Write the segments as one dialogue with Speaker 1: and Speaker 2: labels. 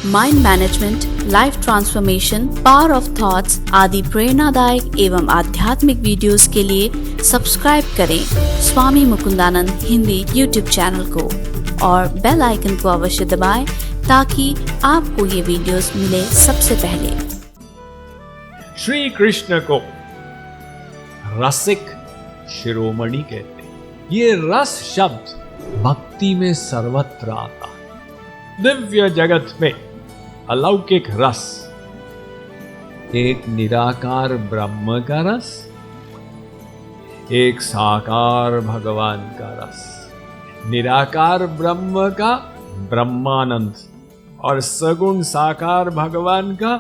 Speaker 1: Mind management, life transformation, power of thoughts आदि प्रेरणादायक एवं आध्यात्मिक वीडियोस के लिए सब्सक्राइब करें स्वामी मुकुंदानंद हिंदी यूट्यूब चैनल को और बेल आइकन को अवश्य दबाएं ताकि आपको ये वीडियोस मिले सबसे पहले।
Speaker 2: श्री कृष्ण को रसिक शिरोमणि कहते हैं। ये रस शब्द भक्ति में सर्वत्र आता है। दिव्य जगत में अलौकिक रस, एक निराकार ब्रह्म का रस, एक साकार भगवान का रस। निराकार ब्रह्म का ब्रह्मानंद और सगुण साकार भगवान का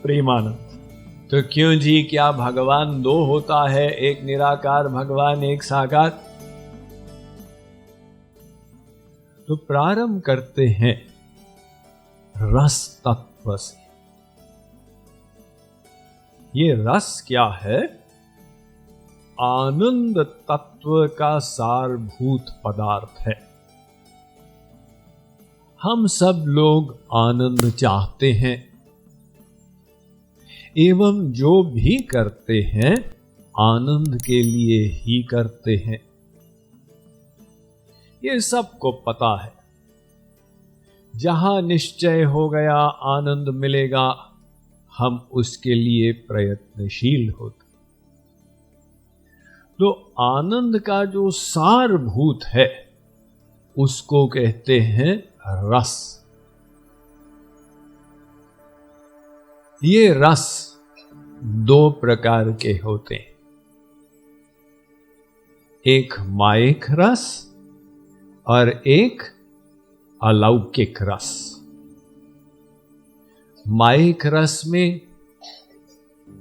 Speaker 2: प्रेमानंद। तो क्यों जी, क्या भगवान दो होता है, एक निराकार भगवान एक साकार? तो प्रारंभ करते हैं रस तत्व से। ये रस क्या है? आनंद तत्व का सारभूत पदार्थ है। हम सब लोग आनंद चाहते हैं एवं जो भी करते हैं आनंद के लिए ही करते हैं। ये सबको पता है। जहां निश्चय हो गया आनंद मिलेगा, हम उसके लिए प्रयत्नशील होते। तो आनंद का जो सारभूत है उसको कहते हैं रस। ये रस दो प्रकार के होते हैं, एक मायिक रस और एक अलौकिक रस। मायिक रस में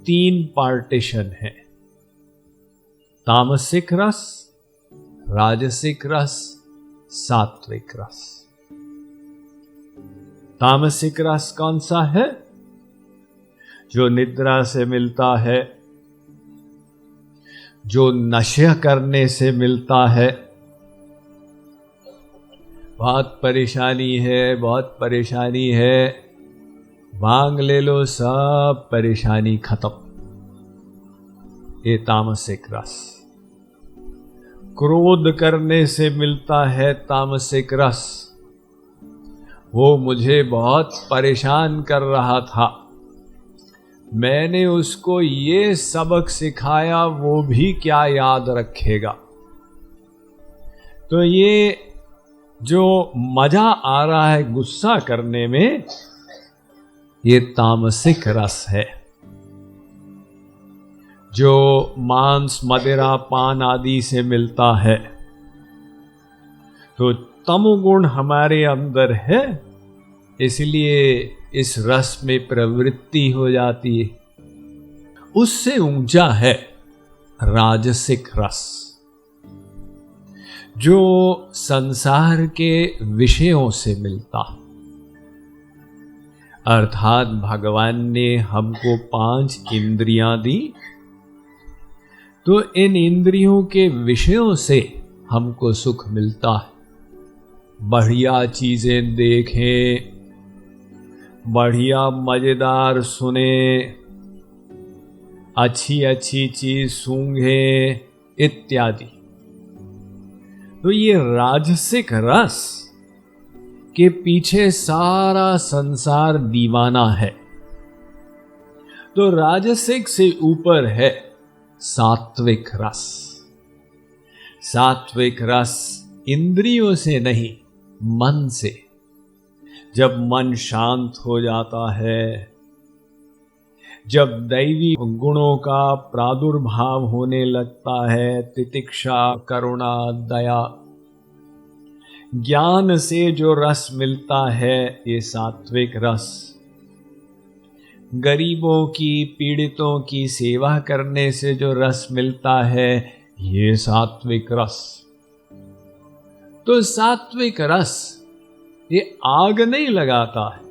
Speaker 2: 3 पार्टीशन है: तामसिक रस, राजसिक रस, सात्विक रस। तामसिक रस कौन सा है? जो निद्रा से मिलता है, जो नशा करने से मिलता है। बहुत परेशानी है, बहुत परेशानी है, भांग ले लो, सब परेशानी खत्म। ये तामसिक रस। क्रोध करने से मिलता है तामसिक रस। वो मुझे बहुत परेशान कर रहा था, मैंने उसको ये सबक सिखाया, वो भी क्या याद रखेगा। तो ये जो मजा आ रहा है गुस्सा करने में, ये तामसिक रस है। जो मांस, मदिरा, पान आदि से मिलता है, तो तमोगुण हमारे अंदर है, इसलिए इस रस में प्रवृत्ति हो जाती है। उससे ऊंचा है राजसिक रस, जो संसार के विषयों से मिलता। अर्थात भगवान ने हमको 5 इंद्रियां दी, तो इन इंद्रियों के विषयों से हमको सुख मिलता है। बढ़िया चीजें देखें, बढ़िया मजेदार सुने, अच्छी अच्छी चीज सूंघें इत्यादि। तो ये राजसिक रस के पीछे सारा संसार दीवाना है। तो राजसिक से ऊपर है सात्विक रस। सात्विक रस इंद्रियों से नहीं, मन से। जब मन शांत हो जाता है, जब दैवी गुणों का प्रादुर्भाव होने लगता है, तितिक्षा, करुणा, दया, ज्ञान से जो रस मिलता है, ये सात्विक रस। गरीबों की, पीड़ितों की सेवा करने से जो रस मिलता है, ये सात्विक रस। तो सात्विक रस ये आग नहीं लगाता है,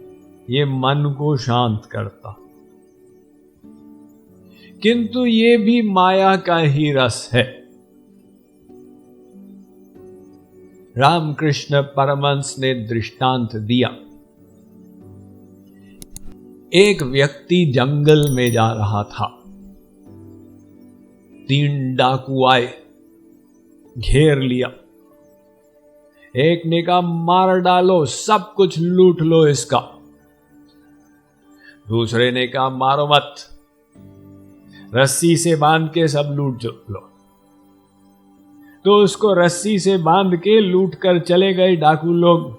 Speaker 2: ये मन को शांत करता। किंतु ये भी माया का ही रस है। रामकृष्ण परमहंस ने दृष्टांत दिया एक व्यक्ति जंगल में जा रहा था। 3 डाकू आए, घेर लिया। एक ने कहा मार डालो, सब कुछ लूट लो इसका। दूसरे ने कहा मारो मत, रस्सी से बांध के सब लूट लो। तो उसको रस्सी से बांध के लूट कर चले गए डाकू लोग।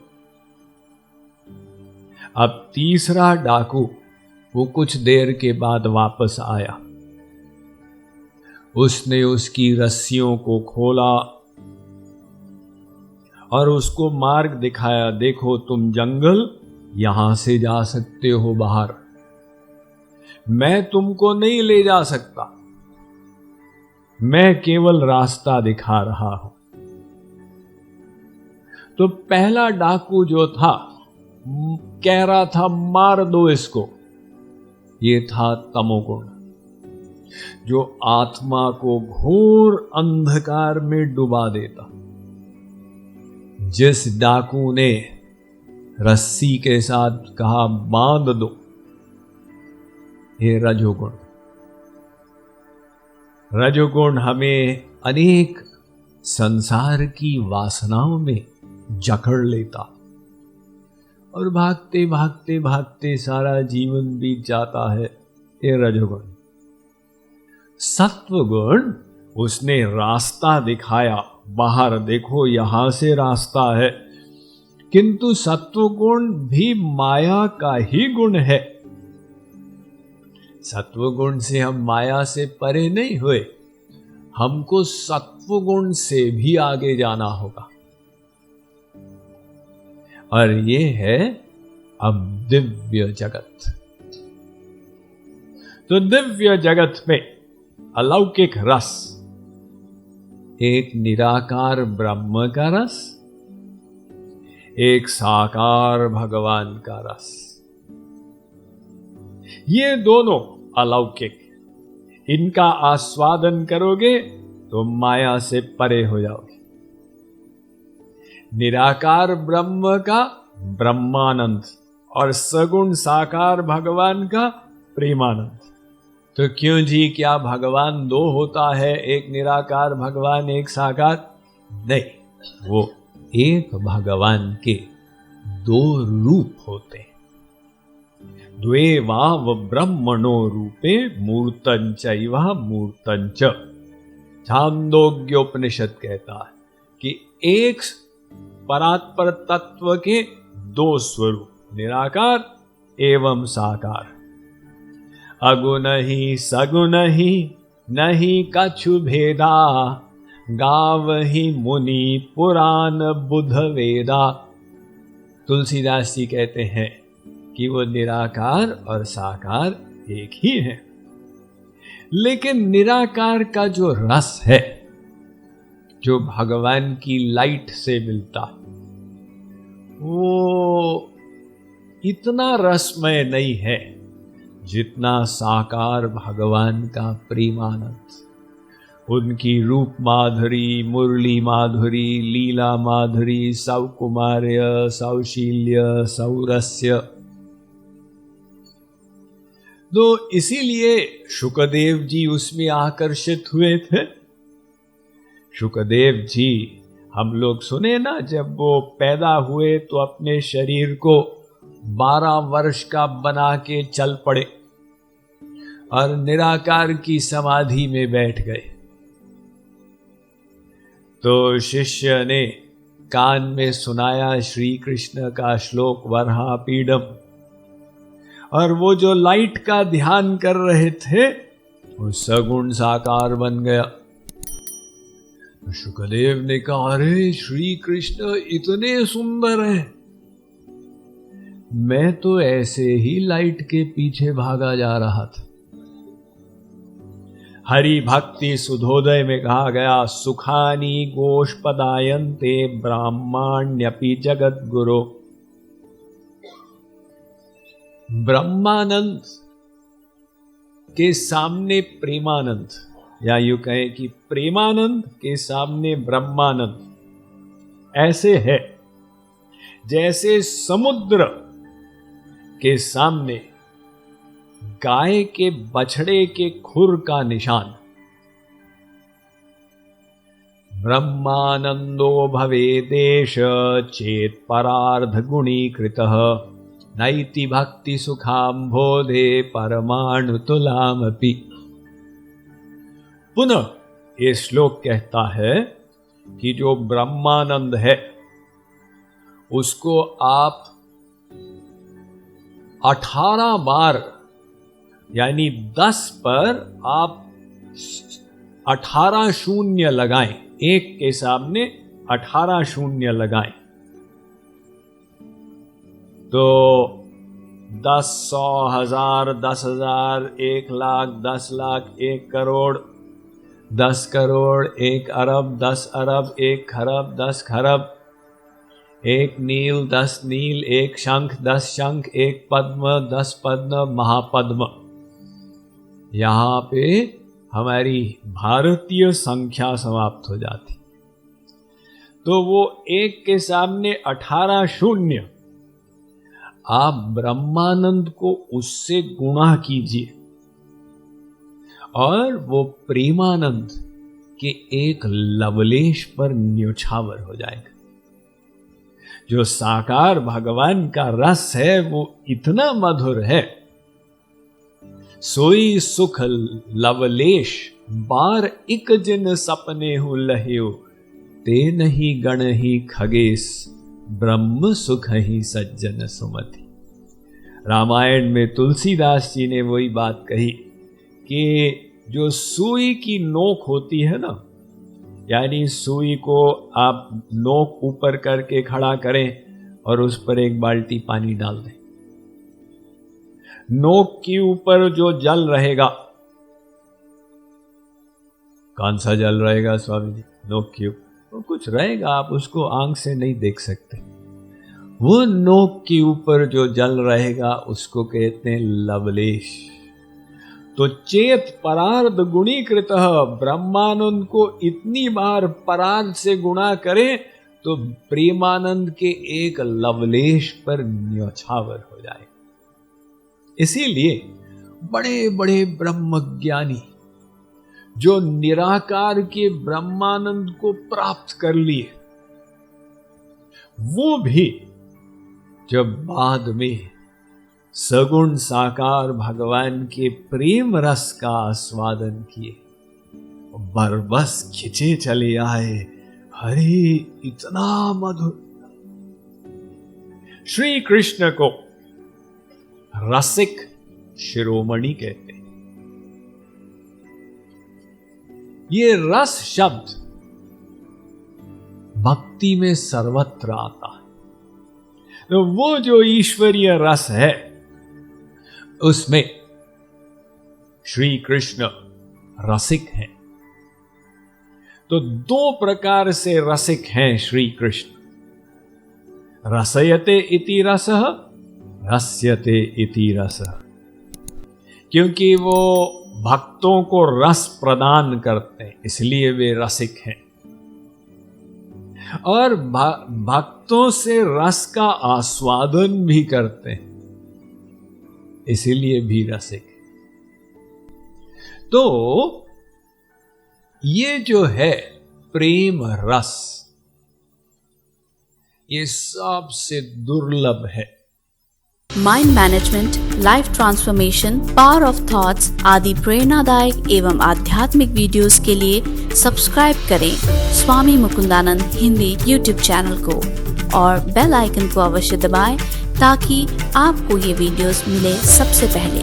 Speaker 2: अब तीसरा डाकू वो कुछ देर के बाद वापस आया। उसने उसकी रस्सियों को खोला और उसको मार्ग दिखाया, देखो तुम जंगल यहां से जा सकते हो बाहर, मैं तुमको नहीं ले जा सकता, मैं केवल रास्ता दिखा रहा हूं। तो पहला डाकू जो था कह रहा था मार दो इसको, ये था तमोगुण, जो आत्मा को घोर अंधकार में डुबा देता। जिस डाकू ने रस्सी के साथ कहा बांध दो, ये रजोगुण। रजोगुण हमें अनेक संसार की वासनाओं में जकड़ लेता और भागते भागते भागते सारा जीवन बीत जाता है। ये रजोगुण। सत्वगुण उसने रास्ता दिखाया, बाहर देखो यहां से रास्ता है, किंतु सत्वगुण भी माया का ही गुण है। सत्वगुण से हम माया से परे नहीं हुए, हमको सत्वगुण से भी आगे जाना होगा। और ये है अब दिव्य जगत। तो दिव्य जगत में अलौकिक रस, एक निराकार ब्रह्म का रस, एक साकार भगवान का रस। ये दोनों अलौकिक, इनका आस्वादन करोगे तो माया से परे हो जाओगे। निराकार ब्रह्म का ब्रह्मानंद और सगुण साकार भगवान का प्रेमानंद। तो क्यों जी, क्या भगवान 2 होता है, एक निराकार भगवान एक साकार? नहीं, वो एक भगवान के 2 रूप होते हैं। द्वे वाव ब्रह्मणो रूपे मूर्तं चैव मूर्तं च। छांदोग्योपनिषद कहता है कि एक परात्पर तत्व के 2 स्वरूप, निराकार एवं साकार। अगुण ही सगुण ही नहीं कछु भेदा, गावहि मुनि पुराण बुध वेदा। तुलसीदास जी कहते हैं कि वो निराकार और साकार एक ही है, लेकिन निराकार का जो रस है, जो भगवान की लाइट से मिलता, वो इतना रसमय नहीं है जितना साकार भगवान का प्रेमानंद। उनकी रूप माधुरी, मुरली माधुरी, लीला माधुरी, सौकुमार्य, सौशील्य, सौरस्य। तो इसीलिए शुकदेव जी उसमें आकर्षित हुए थे। शुकदेव जी, हम लोग सुने ना, जब वो पैदा हुए तो अपने शरीर को 12 वर्ष का बना के चल पड़े और निराकार की समाधि में बैठ गए। तो शिष्य ने कान में सुनाया श्री कृष्ण का श्लोक वरहा पीडम, और वो जो लाइट का ध्यान कर रहे थे वो सगुण साकार बन गया। शुकदेव ने कहा, अरे श्री कृष्ण इतने सुंदर हैं, मैं तो ऐसे ही लाइट के पीछे भागा जा रहा था। हरि भक्ति सुधोदय में कहा गया, सुखानी गोष्पदायन्ते ब्राह्मण्यपि जगत गुरु। ब्रह्मानंद के सामने प्रेमानंद, या यूं कहें कि प्रेमानंद के सामने ब्रह्मानंद ऐसे है जैसे समुद्र के सामने गाय के बछड़े के खुर का निशान। ब्रह्मानंदो भवेदेश चेत परार्ध गुणीकृतः नैति भक्ति सुखाम्भोधे परमाणु तुलामपि। पुनः ये श्लोक कहता है कि जो ब्रह्मानंद है उसको आप 18 बार यानी 10 पर आप 18 शून्य लगाएं, एक के सामने 18 शून्य लगाएं तो 10, 100, 1000, 10,000, 1 लाख, 10 लाख, 1 करोड़, 10 करोड़, 1 अरब, 10 अरब, 1 खरब, 10 खरब, 1 नील, 10 नील, 1 शंख, 10 शंख, 1 पद्म, 10 पद्म, महापद्म। यहां पे हमारी भारतीय संख्या समाप्त हो जाती। तो वो 1 के सामने 18 शून्य, आप ब्रह्मानंद को उससे गुणा कीजिए और वो प्रेमानंद के एक लवलेश पर न्योछावर हो जाएगा। जो साकार भगवान का रस है वो इतना मधुर है, सोई सुख लवलेश बार इक जिन सपने हु लह्यो ते नहीं गण ही खगेश ब्रह्म सुख ही सज्जन सुमति। रामायण में तुलसीदास जी ने वही बात कही कि जो सुई की नोक होती है ना, यानी सुई को आप नोक ऊपर करके खड़ा करें और उस पर एक बाल्टी पानी डाल दें, नोक के ऊपर जो जल रहेगा, कौन सा जल रहेगा स्वामी जी? नोक के ऊपर तो कुछ रहेगा, आप उसको आंख से नहीं देख सकते। वो नोक के ऊपर जो जल रहेगा उसको कहते हैं लवलेश। तो चेत परार्ध गुणीकृत, ब्रह्मानंद को इतनी बार परार्ध से गुणा करें तो प्रेमानंद के एक लवलेश पर न्योछावर हो जाए। इसीलिए बड़े बड़े ब्रह्मज्ञानी जो निराकार के ब्रह्मानंद को प्राप्त कर लिए, वो भी जब बाद में सगुण साकार भगवान के प्रेम रस का आस्वादन किए, बरबस खिंचे चले आए, हरे इतना मधुर। श्री कृष्ण को रसिक शिरोमणि कहते हैं। ये रस शब्द भक्ति में सर्वत्र आता है। तो वो जो ईश्वरीय रस है उसमें श्री कृष्ण रसिक हैं। तो 2 प्रकार से रसिक हैं श्री कृष्ण, रसयते इति रसः, रस्यते इति रसः। क्योंकि वो भक्तों को रस प्रदान करते हैं इसलिए वे रसिक हैं, और भक्तों से रस का आस्वादन भी करते हैं इसीलिए भी रसिक। तो ये जो है प्रेम रस, ये सबसे दुर्लभ है।
Speaker 1: Mind management, life transformation, power of thoughts आदि प्रेरणादायक एवं आध्यात्मिक वीडियोस के लिए सब्सक्राइब करें स्वामी मुकुंदानंद हिंदी यूट्यूब चैनल को और बेल आइकन को अवश्य दबाएं ताकि आपको ये वीडियोस मिले सबसे पहले।